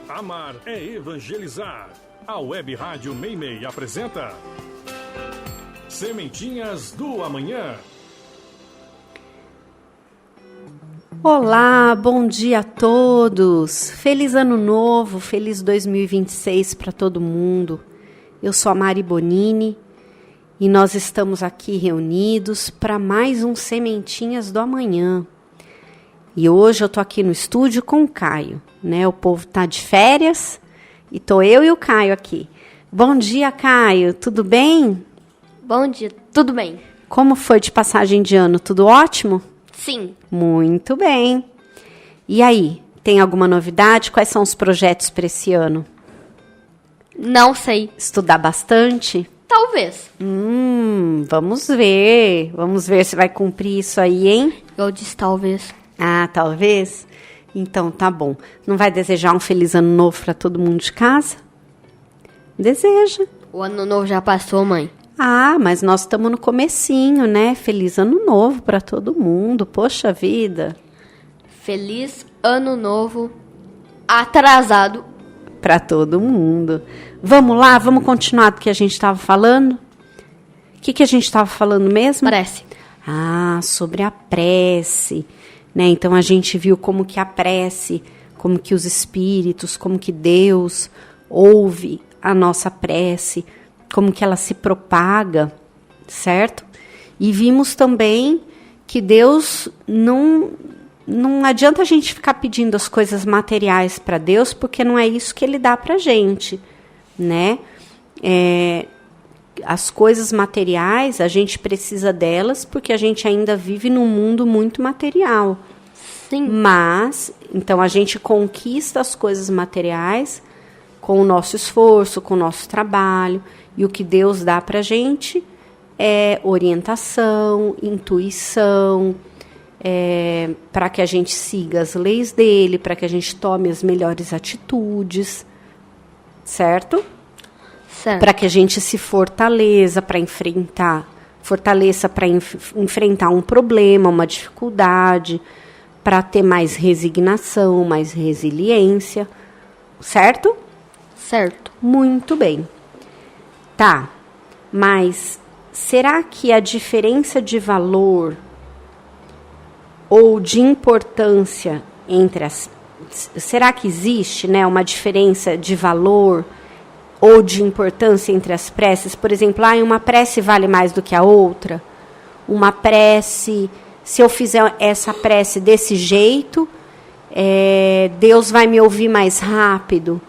Amar é evangelizar. A Web Rádio Meimei apresenta Sementinhas do Amanhã. Olá, bom dia a todos. Feliz Ano Novo, feliz 2026 para todo mundo. Eu sou a Mari Bonini e nós estamos aqui reunidos para mais um Sementinhas do Amanhã. E hoje eu tô aqui no estúdio com o Caio, né? O povo tá de férias e tô eu e o Caio aqui. Bom dia, Caio, tudo bem? Bom dia, tudo bem. Como foi de passagem de ano? Tudo ótimo? Sim. Muito bem. E aí, tem alguma novidade? Quais são os projetos para esse ano? Não sei. Estudar bastante? Talvez. Vamos ver. Vamos ver se vai cumprir isso aí, hein? Eu disse talvez. Ah, talvez? Então, tá bom. Não vai desejar um feliz ano novo para todo mundo de casa? Deseja. O ano novo já passou, mãe. Ah, mas nós estamos no comecinho, né? Feliz ano novo para todo mundo. Poxa vida. Feliz ano novo atrasado. Para todo mundo. Vamos lá, vamos continuar do que a gente estava falando? O que a gente estava falando mesmo? Parece. Ah, sobre a prece. Né? Então a gente viu como que a prece, como que os espíritos, como que Deus ouve a nossa prece, como que ela se propaga, certo? E vimos também que Deus não adianta a gente ficar pedindo as coisas materiais para Deus, porque não é isso que Ele dá para a gente, né? As coisas materiais, a gente precisa delas porque a gente ainda vive num mundo muito material. Sim. Mas, então a gente conquista as coisas materiais com o nosso esforço, com o nosso trabalho. E o que Deus dá pra gente é orientação, intuição, para que a gente siga as leis dele, para que a gente tome as melhores atitudes, certo? Certo. Para que a gente se fortaleça para enfrentar um problema, uma dificuldade, para ter mais resignação, mais resiliência, certo? Certo. Muito bem. Tá, mas será que a diferença de valor ou de importância entre as... Será que existe, né, uma diferença de valor ou de importância entre as preces? Por exemplo, uma prece vale mais do que a outra? Uma prece, se eu fizer essa prece desse jeito, Deus vai me ouvir mais rápido?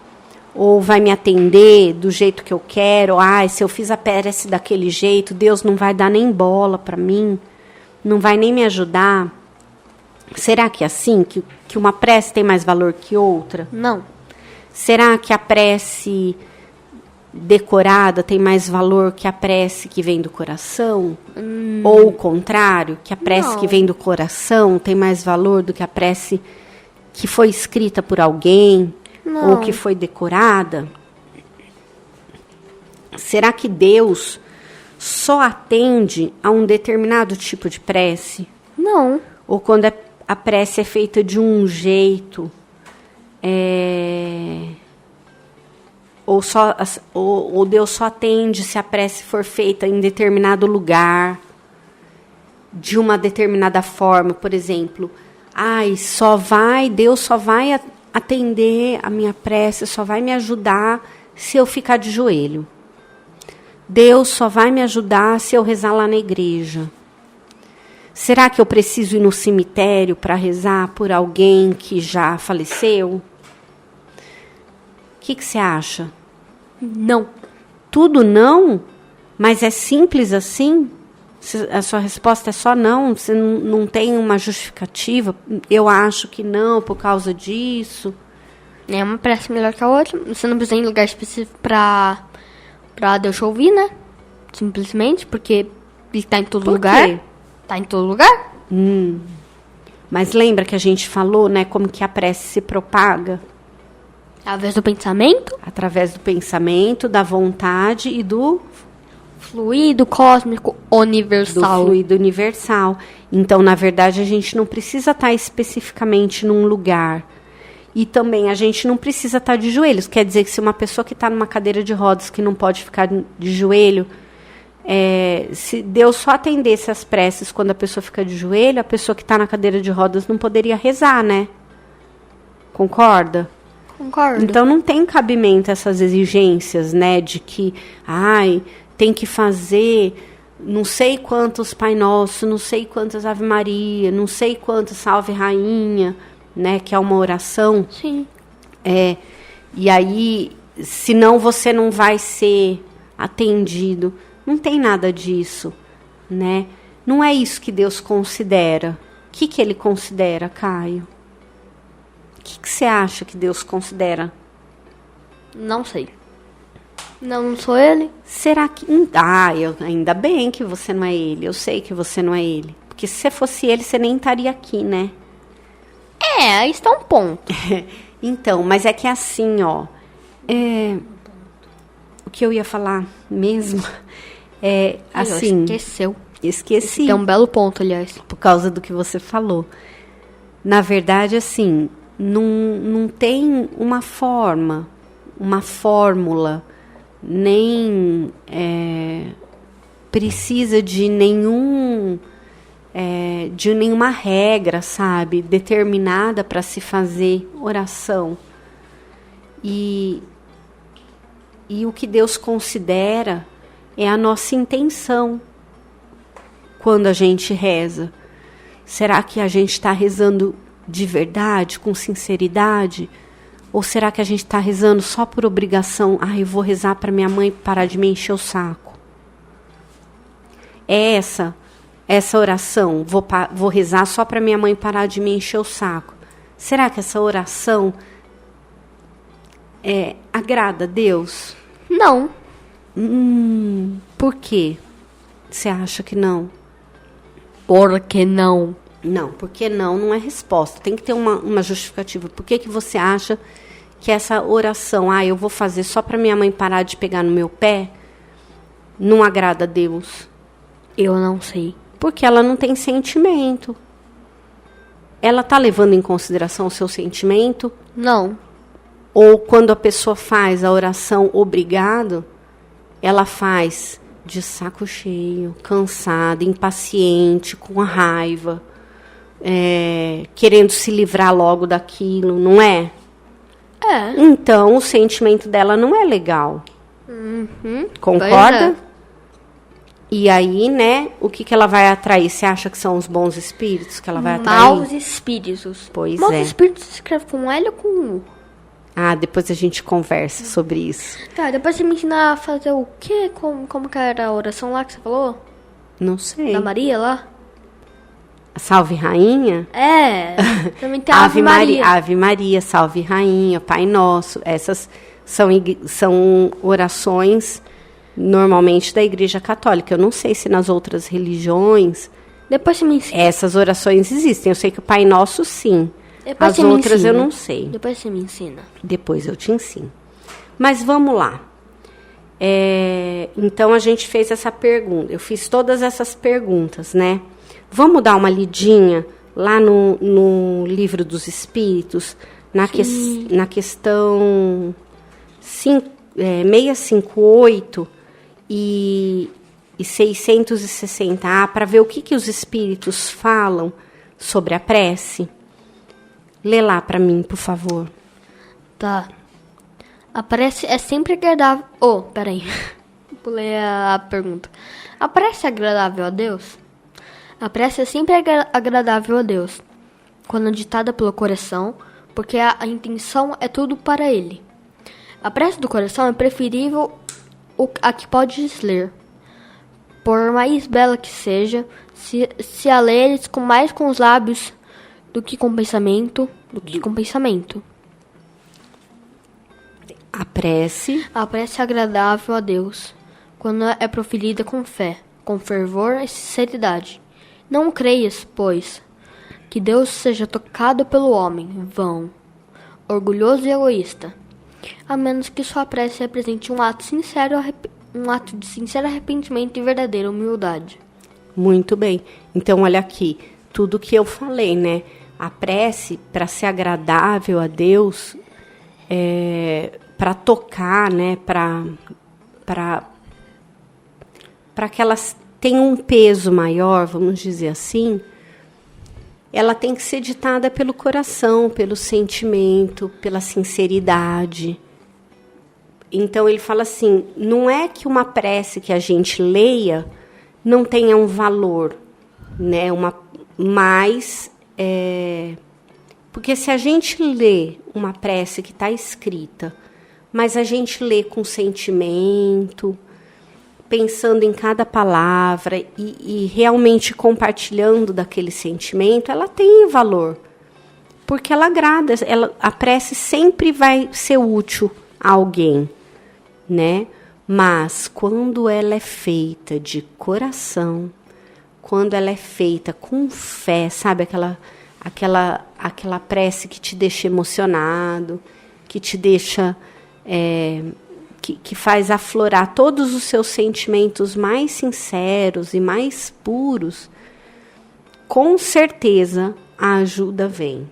Ou vai me atender do jeito que eu quero? Se eu fiz a prece daquele jeito, Deus não vai dar nem bola para mim, não vai nem me ajudar. Será que é assim? Que uma prece tem mais valor que outra? Não. Será que a prece decorada tem mais valor que a prece que vem do coração? Ou o contrário, que a prece que vem do coração tem mais valor do que a prece que foi escrita por alguém? Não. Ou que foi decorada? Será que Deus só atende a um determinado tipo de prece? Não. Ou quando a prece é feita de um jeito, ou Deus só atende se a prece for feita em determinado lugar, de uma determinada forma? Por exemplo, Deus só vai atender a minha prece, só vai me ajudar se eu ficar de joelho. Deus só vai me ajudar se eu rezar lá na igreja. Será que eu preciso ir no cemitério para rezar por alguém que já faleceu? O que você acha? Não. Tudo não? Mas é simples assim? A sua resposta é só não? Você não tem uma justificativa? Eu acho que não, por causa disso. É uma prece melhor que a outra. Você não precisa ir em lugar específico pra Deus te ouvir, né? Simplesmente porque ele tá em todo lugar. Quê? Tá em todo lugar. Mas lembra que a gente falou, né, como que a prece se propaga? Através do pensamento. Através do pensamento, da vontade e do fluido cósmico universal. Do fluido universal. Então, na verdade, a gente não precisa estar especificamente num lugar. E também a gente não precisa estar de joelhos. Quer dizer que se uma pessoa que está numa cadeira de rodas que não pode ficar de joelho, se Deus só atendesse as preces quando a pessoa fica de joelho, a pessoa que está na cadeira de rodas não poderia rezar, né? Concorda? Concordo. Então não tem cabimento essas exigências, né? De que, tem que fazer não sei quantos Pai Nosso, não sei quantas Ave Maria, não sei quantos Salve Rainha, né? Que é uma oração. Sim. E aí, senão você não vai ser atendido. Não tem nada disso, né? Não é isso que Deus considera. O que Ele considera, Caio? O que você acha que Deus considera? Não sei. Não sou ele? Será que... ainda bem que você não é ele. Eu sei que você não é ele. Porque se você fosse ele, você nem estaria aqui, né? Aí está um ponto. Então, mas é que assim, ó... o que eu ia falar mesmo... assim... Esqueci. É um belo ponto, aliás. Por causa do que você falou. Na verdade, assim... Não tem uma forma, uma fórmula, nem precisa de nenhuma regra, sabe, determinada para se fazer oração. E o que Deus considera é a nossa intenção quando a gente reza. Será que a gente está rezando de verdade, com sinceridade? Ou será que a gente está rezando só por obrigação? Eu vou rezar para minha mãe parar de me encher o saco. É essa oração, vou rezar só para minha mãe parar de me encher o saco. Será que essa oração agrada a Deus? Não. Por quê? Você acha que não? Por que não? Não, porque não é resposta. Tem que ter uma justificativa. Por que você acha que essa oração, eu vou fazer só para minha mãe parar de pegar no meu pé, não agrada a Deus? Eu não sei. Porque ela não tem sentimento. Ela está levando em consideração o seu sentimento? Não. Ou quando a pessoa faz a oração obrigado, ela faz de saco cheio, cansada, impaciente, com raiva, querendo se livrar logo daquilo, não é? Então, o sentimento dela não é legal. Concorda? E aí, né, o que ela vai atrair? Você acha que são os bons espíritos que ela vai atrair? Maus espíritos. Pois Maus espíritos se escreve com L ou com U? Depois a gente conversa sobre isso. Tá, depois você me ensina a fazer o quê? Como que era a oração lá que você falou? Não sei. Da Maria lá? A Salve Rainha? Também tem a Ave Maria. Ave Maria, Salve Rainha, Pai Nosso. Essas são orações normalmente da Igreja Católica. Eu não sei se nas outras religiões Depois você me ensina. Essas orações existem. Eu sei que o Pai Nosso, sim. Depois as outras eu não sei. Depois você me ensina. Depois eu te ensino. Mas vamos lá. Então a gente fez essa pergunta. Eu fiz todas essas perguntas, né? Vamos dar uma lidinha lá no Livro dos Espíritos, na questão 658 e 660A, para ver o que os espíritos falam sobre a prece. Lê lá para mim, por favor. Tá. A prece é sempre agradável... peraí. Pulei a pergunta. A prece é agradável a Deus? A prece é sempre agradável a Deus, quando ditada pelo coração, porque a intenção é tudo para Ele. A prece do coração é preferível a que podes ler. Por mais bela que seja, se a leres mais com os lábios do que com pensamento, A prece é agradável a Deus, quando é proferida com fé, com fervor e sinceridade. Não creias, pois, que Deus seja tocado pelo homem, vão, orgulhoso e egoísta, a menos que sua prece represente um ato de sincero arrependimento e verdadeira humildade. Muito bem. Então, olha aqui, tudo que eu falei, né? A prece, para ser agradável a Deus, para tocar, né, para que elas tenham um peso maior, vamos dizer assim, ela tem que ser ditada pelo coração, pelo sentimento, pela sinceridade. Então ele fala assim, não é que uma prece que a gente leia não tenha um valor, né, mas porque se a gente lê uma prece que está escrita, mas a gente lê com sentimento, pensando em cada palavra e realmente compartilhando daquele sentimento, ela tem valor, porque ela agrada, a prece sempre vai ser útil a alguém, né? Mas quando ela é feita de coração, quando ela é feita com fé, sabe, aquela prece que te deixa emocionado, que te deixa, que faz aflorar todos os seus sentimentos mais sinceros e mais puros, com certeza a ajuda vem,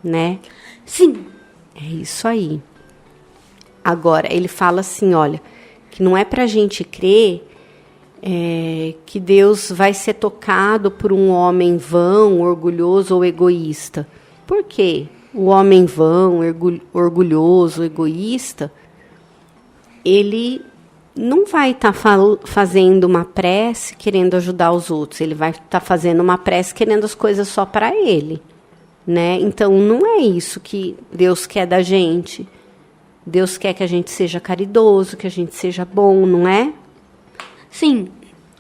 né? Sim. É isso aí. Agora, ele fala assim, olha, que não é para a gente crer que Deus vai ser tocado por um homem vão, orgulhoso ou egoísta. Por quê? O homem vão, orgulhoso, egoísta, ele não vai estar fazendo uma prece querendo ajudar os outros. Ele vai estar fazendo uma prece querendo as coisas só para ele, né? Então, não é isso que Deus quer da gente. Deus quer que a gente seja caridoso, que a gente seja bom, não é? Sim.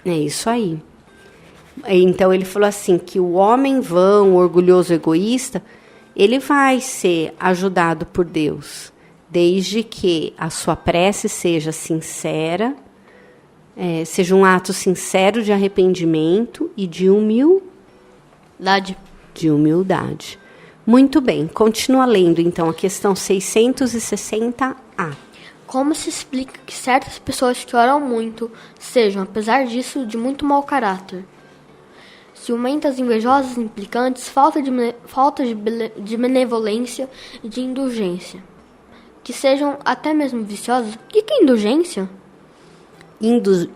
É isso aí. Então, ele falou assim, que o homem vão, orgulhoso, egoísta, ele vai ser ajudado por Deus, desde que a sua prece seja sincera, seja um ato sincero de arrependimento e de humildade. Muito bem, continua lendo então a questão 660A. Como se explica que certas pessoas que oram muito sejam, apesar disso, de muito mau caráter? Ciumentas, invejosas, implicantes, falta de benevolência e de indulgência. Que sejam até mesmo viciosas. O que é indulgência?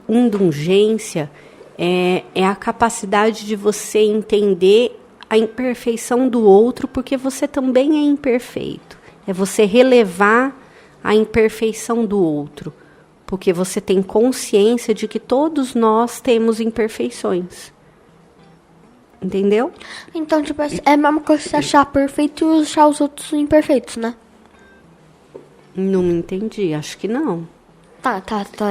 Indulgência é a capacidade de você entender a imperfeição do outro, porque você também é imperfeito. É você relevar a imperfeição do outro, porque você tem consciência de que todos nós temos imperfeições. Entendeu? Então, tipo, é a mesma coisa você achar perfeito e achar os outros imperfeitos, né? Não entendi, acho que não. Tá,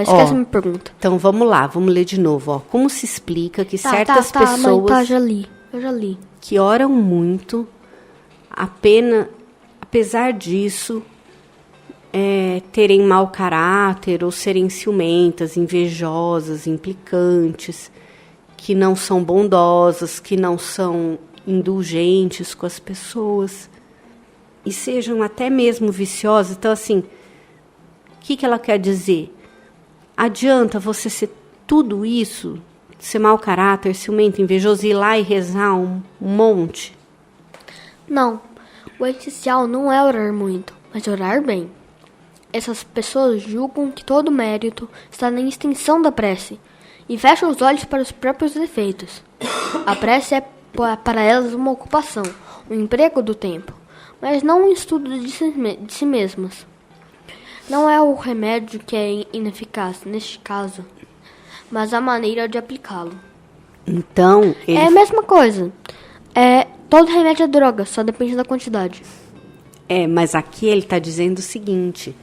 esquece a minha pergunta. Então, vamos lá, vamos ler de novo. Como se explica que certas pessoas... Mãe, eu já li. Que oram muito, apesar disso, terem mau caráter ou serem ciumentas, invejosas, implicantes, que não são bondosas, que não são indulgentes com as pessoas e sejam até mesmo viciosas. Então, assim, o que ela quer dizer? Adianta você ser tudo isso, ser mau caráter, ciumento, invejoso, ir lá e rezar um monte? Não, o essencial não é orar muito, mas orar bem. Essas pessoas julgam que todo mérito está na extensão da prece e fecham os olhos para os próprios defeitos. A prece é para elas uma ocupação, um emprego do tempo, mas não um estudo de si mesmas. Não é o remédio que é ineficaz neste caso, mas a maneira de aplicá-lo. Então, é a mesma coisa. Todo remédio é droga, só depende da quantidade. Mas aqui ele está dizendo o seguinte: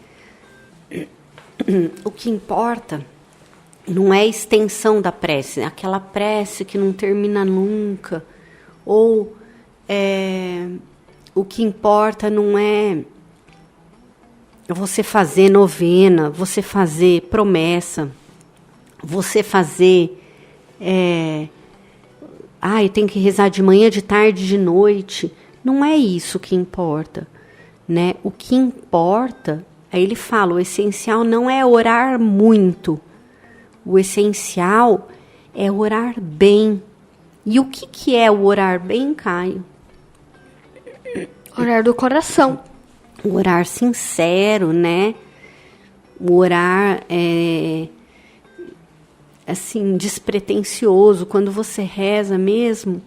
o que importa não é a extensão da prece, aquela prece que não termina nunca, ou o que importa não é você fazer novena, você fazer promessa, você fazer eu tenho que rezar de manhã, de tarde, de noite. Não é isso que importa, né? O que importa, aí ele fala, o essencial não é orar muito, o essencial é orar bem. E o que é o orar bem, Caio? Orar do coração. O orar sincero, né? O orar assim, despretensioso, quando você reza mesmo,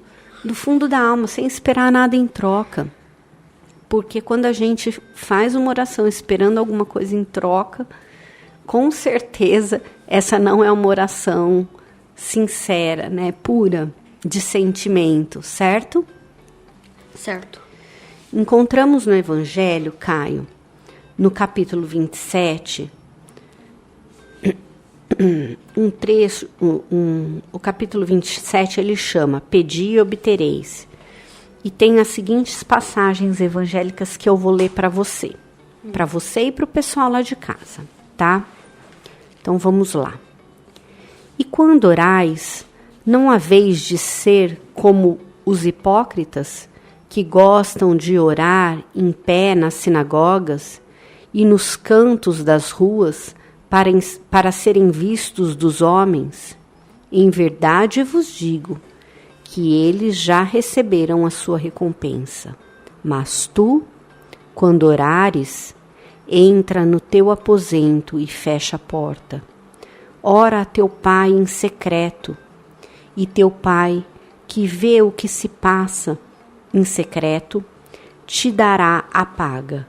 do fundo da alma, sem esperar nada em troca. Porque quando a gente faz uma oração esperando alguma coisa em troca, com certeza essa não é uma oração sincera, né? Pura, de sentimento, certo? Certo. Encontramos no Evangelho, Caio, no capítulo 27, um trecho, o capítulo 27 ele chama Pedi e obtereis. E tem as seguintes passagens evangélicas que eu vou ler para você e para o pessoal lá de casa, tá? Então vamos lá. E quando orais, não haveis de ser como os hipócritas, que gostam de orar em pé nas sinagogas e nos cantos das ruas para serem vistos dos homens. Em verdade vos digo que eles já receberam a sua recompensa. Mas tu, quando orares, entra no teu aposento e fecha a porta. Ora a teu pai em secreto, e teu pai, que vê o que se passa em secreto, te dará a paga.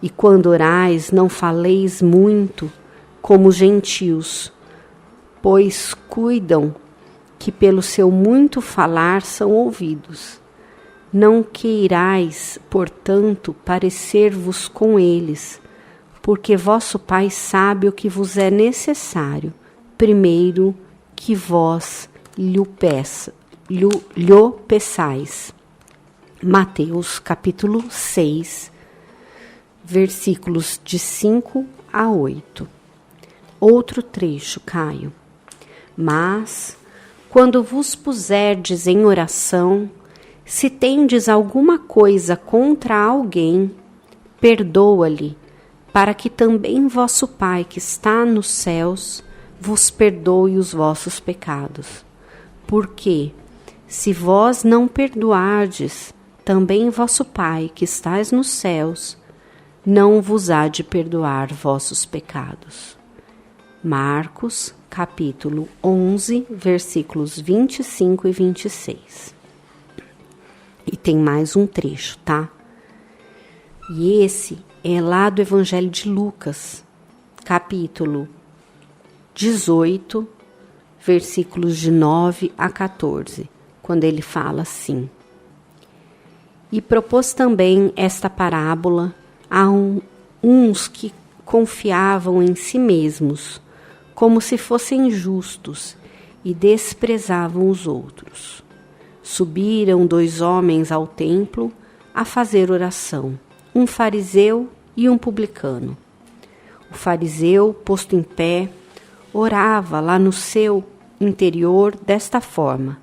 E quando orais, não faleis muito, como os gentios, pois cuidam que pelo seu muito falar são ouvidos. Não queirais, portanto, parecer-vos com eles, porque vosso Pai sabe o que vos é necessário, primeiro que vós lhe peçais. Mateus capítulo 6, versículos de 5 a 8. Outro trecho, Caio. Mas, quando vos puserdes em oração, se tendes alguma coisa contra alguém, perdoa-lhe, para que também vosso Pai que está nos céus vos perdoe os vossos pecados. Porque, se vós não perdoardes, também vosso Pai que estais nos céus não vos há de perdoar vossos pecados. Marcos, capítulo 11, versículos 25 e 26. E tem mais um trecho, tá? E esse é lá do Evangelho de Lucas, capítulo 18, versículos de 9 a 14, quando ele fala assim: E propôs também esta parábola a uns que confiavam em si mesmos, como se fossem justos, e desprezavam os outros. Subiram 2 homens ao templo a fazer oração, um fariseu e um publicano. O fariseu, posto em pé, orava lá no seu interior desta forma: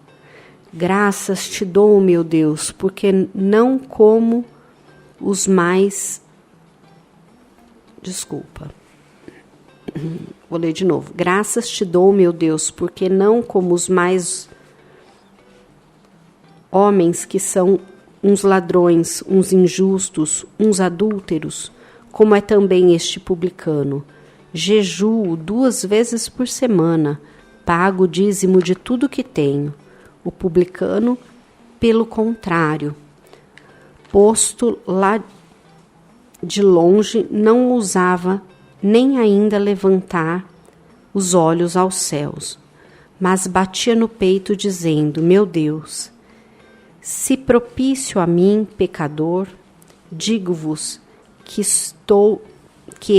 Graças te dou, meu Deus, porque não como os mais... Vou ler de novo. Graças te dou, meu Deus, porque não como os mais homens que são uns ladrões, uns injustos, uns adúlteros, como é também este publicano. Jejuo 2 vezes por semana, pago o dízimo de tudo que tenho. O publicano, pelo contrário, posto lá de longe, não ousava nem ainda levantar os olhos aos céus, mas batia no peito, dizendo: Meu Deus, se propício a mim, pecador, digo-vos que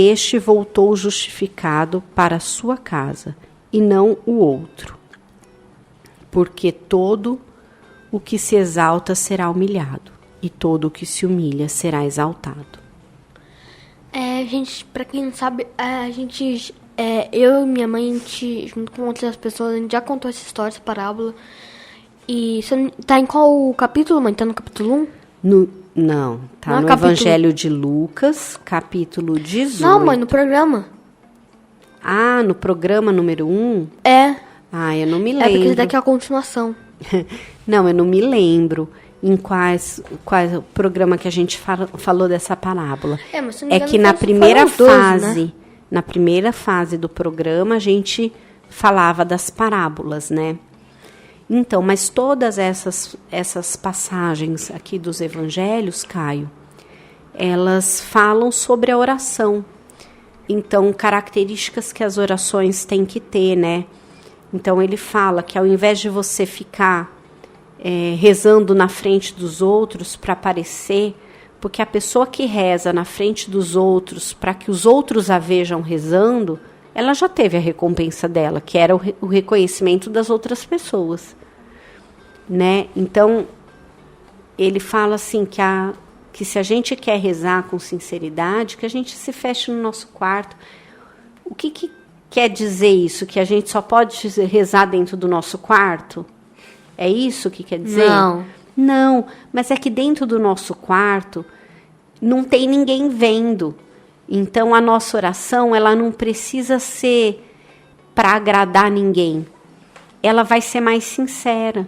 este voltou justificado para a sua casa, e não o outro. Porque todo o que se exalta será humilhado, e todo o que se humilha será exaltado. Gente, pra quem não sabe, eu e minha mãe, a gente, junto com outras pessoas, a gente já contou essa história, essa parábola. E você tá em qual capítulo, mãe? Tá no capítulo 1? Não, tá no Evangelho de Lucas, capítulo 18. Não, mãe, no programa. Ah, no programa número 1? É. Ah, eu não me lembro. É porque isso daqui é a continuação. Não, eu não me lembro. em quais o programa que a gente falou dessa parábola. Mas se não me É engano, que na primeira foram 12, fase, né? na primeira fase do programa, a gente falava das parábolas, né? Então, mas todas essas passagens aqui dos evangelhos, Caio, elas falam sobre a oração. Então, características que as orações têm que ter, né? Então, ele fala que ao invés de você ficar rezando na frente dos outros para aparecer, porque a pessoa que reza na frente dos outros para que os outros a vejam rezando, ela já teve a recompensa dela, que era o reconhecimento das outras pessoas, né? Então, ele fala assim que se a gente quer rezar com sinceridade, que a gente se feche no nosso quarto. O que quer dizer isso? Que a gente só pode rezar dentro do nosso quarto? É isso que quer dizer? Não, mas é que dentro do nosso quarto não tem ninguém vendo. Então, a nossa oração, ela não precisa ser para agradar ninguém. Ela vai ser mais sincera.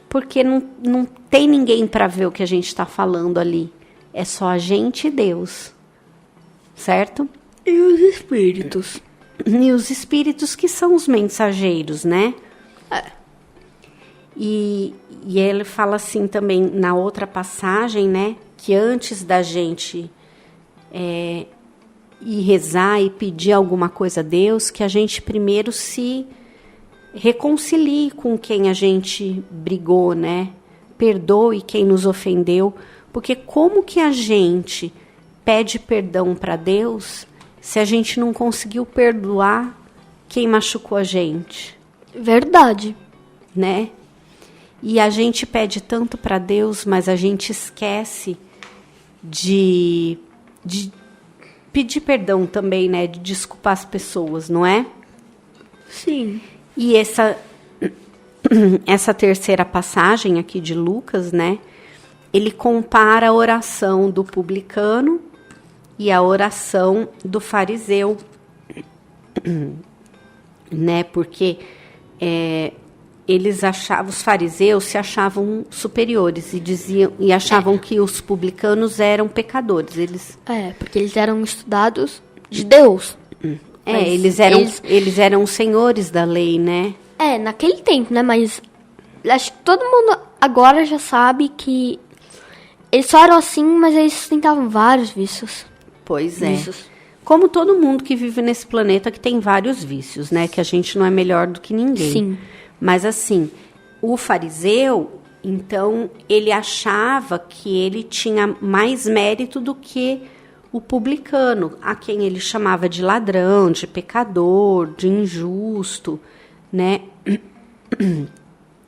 Porque não tem ninguém para ver o que a gente está falando ali. É só a gente e Deus. Certo? E os espíritos? E os espíritos que são os mensageiros, né? E ele fala assim também, na outra passagem, né? Que antes da gente ir rezar e pedir alguma coisa a Deus, que a gente primeiro se reconcilie com quem a gente brigou, né? Perdoe quem nos ofendeu, porque como que a gente pede perdão para Deus se a gente não conseguiu perdoar quem machucou a gente? Verdade. Né? E a gente pede tanto para Deus, mas a gente esquece de pedir perdão também, né? De desculpar as pessoas, não é? Sim. E essa terceira passagem aqui de Lucas, né? Ele compara a oração do publicano e a oração do fariseu, né? Porque os fariseus se achavam superiores e achavam que os publicanos eram pecadores. Porque eles eram estudados de Deus. Eles eram senhores da lei, né? Naquele tempo, né? Mas acho que todo mundo agora já sabe que eles só eram assim, mas eles tentavam vários vícios. Pois é. Como todo mundo que vive nesse planeta que tem vários vícios, né? Que a gente não é melhor do que ninguém. Sim. Mas assim, o fariseu, então, ele achava que ele tinha mais mérito do que o publicano, a quem ele chamava de ladrão, de pecador, de injusto, né?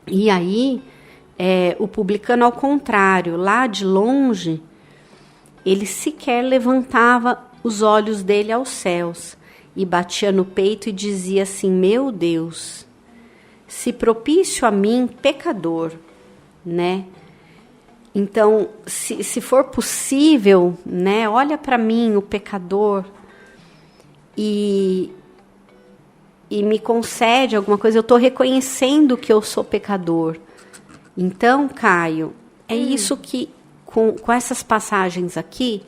E aí, o publicano, ao contrário, lá de longe, ele sequer levantava os olhos dele aos céus e batia no peito e dizia assim: meu Deus, se propício a mim, pecador, né? Então, se for possível, né, olha para mim, o pecador, e me concede alguma coisa. Eu estou reconhecendo que eu sou pecador. Então, Caio, é isso que, com essas passagens aqui,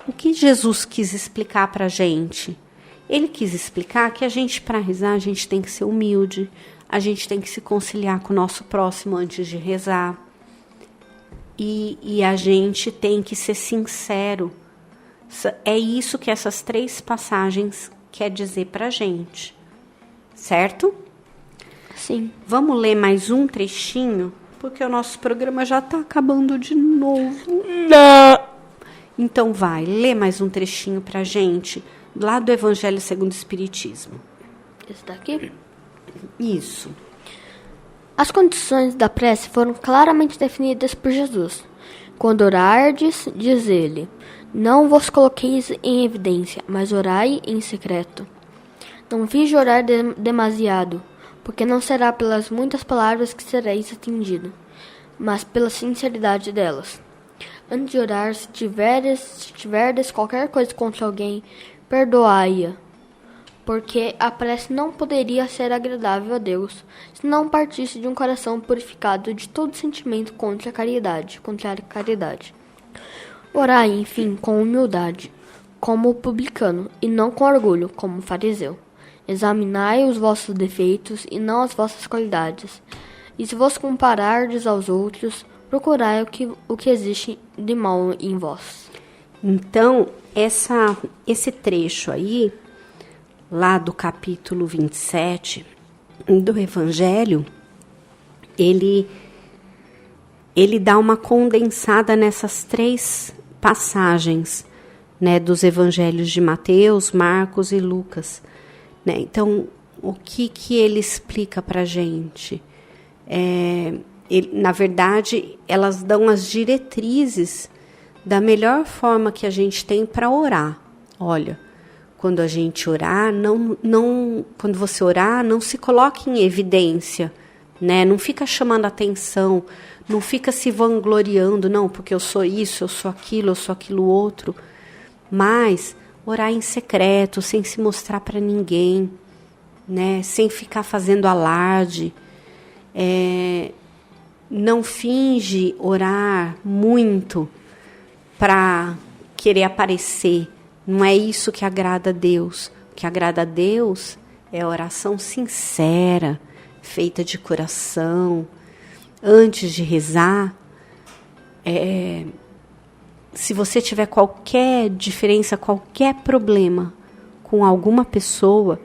o que Jesus quis explicar para a gente? Ele quis explicar que a gente, para rezar, a gente tem que ser humilde, a gente tem que se conciliar com o nosso próximo antes de rezar. E a gente tem que ser sincero. É isso que essas 3 passagens quer dizer pra gente. Certo? Sim. Vamos ler mais um trechinho? Porque o nosso programa já tá acabando de novo. Não. Então vai, lê mais um trechinho pra gente, lá do Evangelho segundo o Espiritismo. Esse daqui? Isso. As condições da prece foram claramente definidas por Jesus. Quando orardes, diz ele, não vos coloqueis em evidência, mas orai em secreto. Não vige orar demasiado, porque não será pelas muitas palavras que sereis atendido, mas pela sinceridade delas. Antes de orar, se tiverdes qualquer coisa contra alguém, perdoai-a, porque a prece não poderia ser agradável a Deus se não partisse de um coração purificado de todo sentimento contra a caridade. Orai, enfim, com humildade, como o publicano, e não com orgulho, como o fariseu. Examinai os vossos defeitos e não as vossas qualidades. E se vos comparardes aos outros, procurai o que existe de mal em vós. Então, esse trecho aí, lá do capítulo 27 do Evangelho, ele dá uma condensada nessas 3 passagens, né, dos Evangelhos de Mateus, Marcos e Lucas. Né? Então, o que ele explica para a gente? Na verdade, elas dão as diretrizes da melhor forma que a gente tem para orar. Olha, quando a gente orar, quando você orar, não se coloque em evidência, né? Não fica chamando atenção, não fica se vangloriando, não, porque eu sou isso, eu sou aquilo outro. Mas orar em secreto, sem se mostrar para ninguém, né? Sem ficar fazendo alarde. Não finge orar muito para querer aparecer. Não é isso que agrada a Deus. O que agrada a Deus é a oração sincera, feita de coração. Antes de rezar, se você tiver qualquer diferença, qualquer problema com alguma pessoa,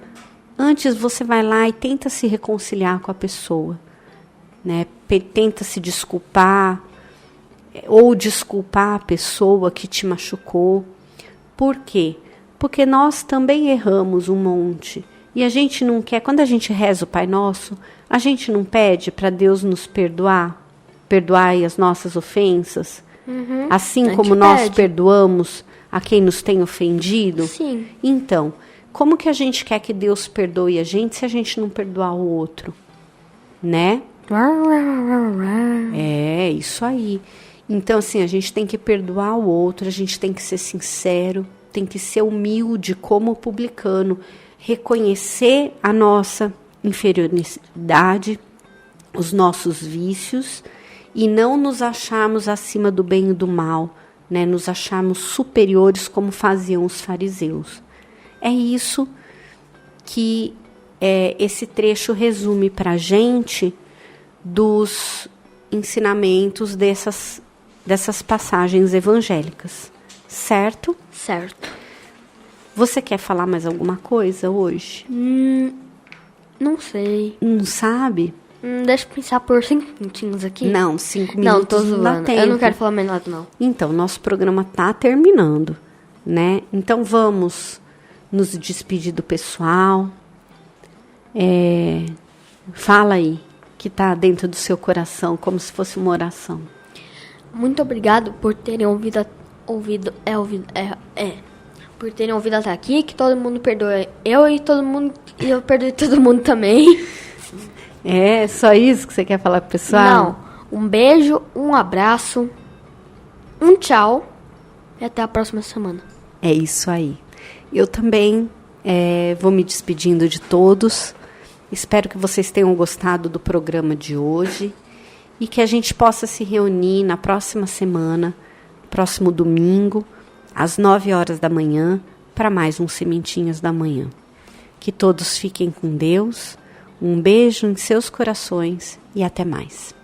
antes você vai lá e tenta se reconciliar com a pessoa, né? Tenta se desculpar, ou desculpar a pessoa que te machucou. Por quê? Porque nós também erramos um monte. E a gente não quer, quando a gente reza o Pai Nosso, a gente não pede para Deus nos perdoar, perdoai as nossas ofensas, assim como nós perdoamos a quem nos tem ofendido? Sim. Então, como que a gente quer que Deus perdoe a gente se a gente não perdoar o outro? Né? É, isso aí. Então, assim, a gente tem que perdoar o outro, a gente tem que ser sincero, tem que ser humilde como publicano, reconhecer a nossa inferioridade, os nossos vícios, e não nos acharmos acima do bem e do mal, né? Nos acharmos superiores como faziam os fariseus. É isso que esse trecho resume para a gente dos ensinamentos dessas passagens evangélicas, certo? Certo. Você quer falar mais alguma coisa hoje? Não sei. Não sabe? Deixa eu pensar por 5 minutinhos aqui. Não, 5 minutos não, tô zoando. Dá tempo. Eu não quero falar mais nada, não. Então, nosso programa tá terminando, né? Então, vamos nos despedir do pessoal. Fala aí, que tá dentro do seu coração, como se fosse uma oração. Muito obrigado por terem ouvido por terem ouvido até aqui, que todo mundo perdoe eu e eu perdoe todo mundo também. É só isso que você quer falar pro pessoal? Não. Um beijo, um abraço, um tchau e até a próxima semana. É isso aí. Eu também vou me despedindo de todos. Espero que vocês tenham gostado do programa de hoje e que a gente possa se reunir na próxima semana, próximo domingo, às 9h da manhã, para mais um Sementinhas da Manhã. Que todos fiquem com Deus. Um beijo em seus corações e até mais.